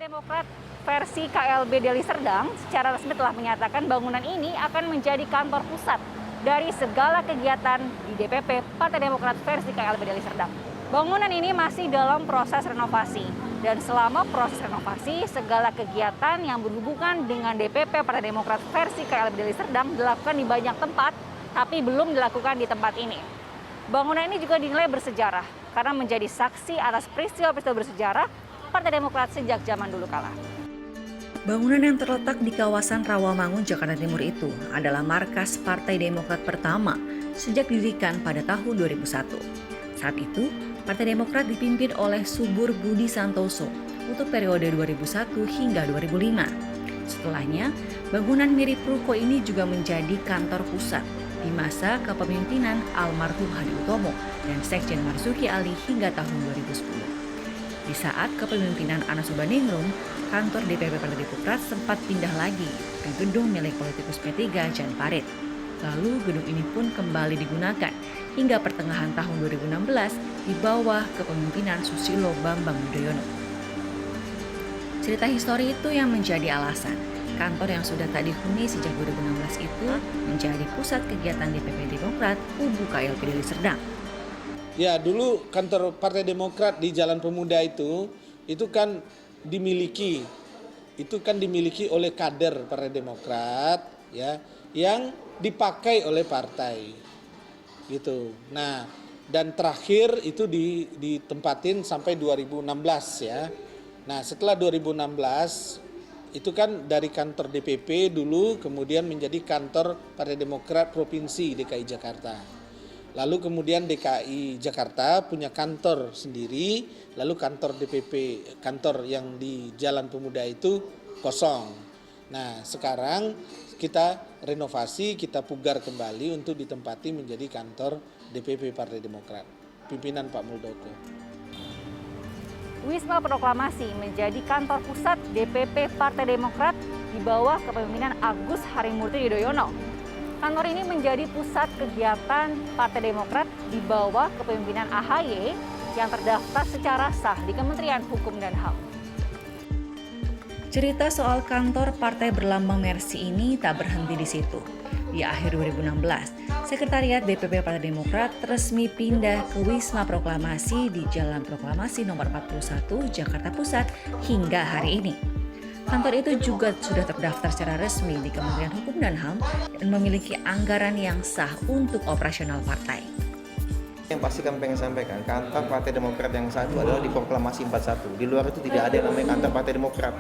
Demokrat versi KLB Deli Serdang secara resmi telah menyatakan bangunan ini akan menjadi kantor pusat dari segala kegiatan di DPP Partai Demokrat versi KLB Deli Serdang. Bangunan ini masih dalam proses renovasi dan selama proses renovasi segala kegiatan yang berhubungan dengan DPP Partai Demokrat versi KLB Deli Serdang dilakukan di banyak tempat tapi belum dilakukan di tempat ini. Bangunan ini juga dinilai bersejarah karena menjadi saksi atas peristiwa-peristiwa bersejarah Partai Demokrat sejak zaman dulu kala. Bangunan yang terletak di kawasan Rawamangun, Jakarta Timur itu adalah markas Partai Demokrat pertama sejak didirikan pada tahun 2001. Saat itu, Partai Demokrat dipimpin oleh Subur Budi Santoso untuk periode 2001 hingga 2005. Setelahnya, bangunan mirip ruko ini juga menjadi kantor pusat di masa kepemimpinan almarhum Hadi Utomo dan Sekjen Marzuki Ali hingga tahun 2010. Di saat kepemimpinan Anas Urbaningrum, kantor DPP Partai Demokrat sempat pindah lagi ke gedung milik politikus P3 Jan Farid. Lalu gedung ini pun kembali digunakan hingga pertengahan tahun 2016 di bawah kepemimpinan Susilo Bambang Yudhoyono. Cerita histori itu yang menjadi alasan kantor yang sudah tak dihuni sejak 2016 itu menjadi pusat kegiatan DPP Demokrat kubu KLB Deli Serdang. Ya, dulu kantor Partai Demokrat di Jalan Pemuda itu kan dimiliki oleh kader Partai Demokrat ya, yang dipakai oleh partai. Gitu. Nah, dan terakhir itu ditempatin sampai 2016 ya. Nah, setelah 2016 itu kan dari kantor DPP dulu kemudian menjadi kantor Partai Demokrat Provinsi DKI Jakarta. Lalu kemudian DKI Jakarta punya kantor sendiri, lalu kantor DPP, kantor yang di Jalan Pemuda itu kosong. Nah, sekarang kita renovasi, kita pugar kembali untuk ditempati menjadi kantor DPP Partai Demokrat, pimpinan Pak Muldoko. Wisma Proklamasi menjadi kantor pusat DPP Partai Demokrat di bawah kepemimpinan Agus Harimurti Yudhoyono. Kantor ini menjadi pusat kegiatan Partai Demokrat di bawah kepemimpinan AHY yang terdaftar secara sah di Kementerian Hukum dan HAM. Cerita soal kantor partai berlambang Mercy ini tak berhenti di situ. Di akhir 2016, Sekretariat DPP Partai Demokrat resmi pindah ke Wisma Proklamasi di Jalan Proklamasi nomor 41 Jakarta Pusat hingga hari ini. Kantor itu juga sudah terdaftar secara resmi di Kementerian Hukum dan HAM dan memiliki anggaran yang sah untuk operasional partai. Yang pasti kami pengen sampaikan, kantor Partai Demokrat yang sah itu adalah di Proklamasi 41. Di luar itu tidak ada yang namanya kantor Partai Demokrat.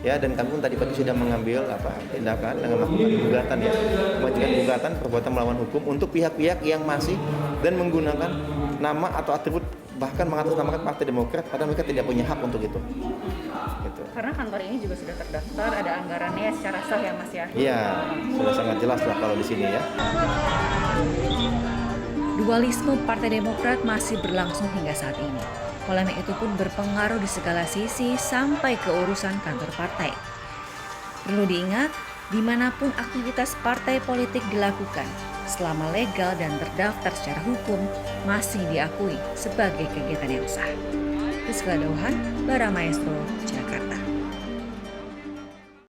Ya, dan kami pun tadi pagi sudah mengambil tindakan dengan melakukan gugatan ya, mengajukan gugatan perbuatan melawan hukum untuk pihak-pihak yang masih dan menggunakan nama atau atribut bahkan mengatasnamakan Partai Demokrat padahal mereka tidak punya hak untuk itu. Gitu. Karena kantor ini juga sudah terdaftar, ada anggarannya secara sah ya Mas ya? Iya, sudah sangat jelas lah kalau di sini ya. Dualisme Partai Demokrat masih berlangsung hingga saat ini. Polemik itu pun berpengaruh di segala sisi sampai ke urusan kantor partai. Perlu diingat, dimanapun aktivitas partai politik dilakukan, selama legal dan terdaftar secara hukum, masih diakui sebagai kegiatan yang sah. Rizka Dauhan, Bara Maestro,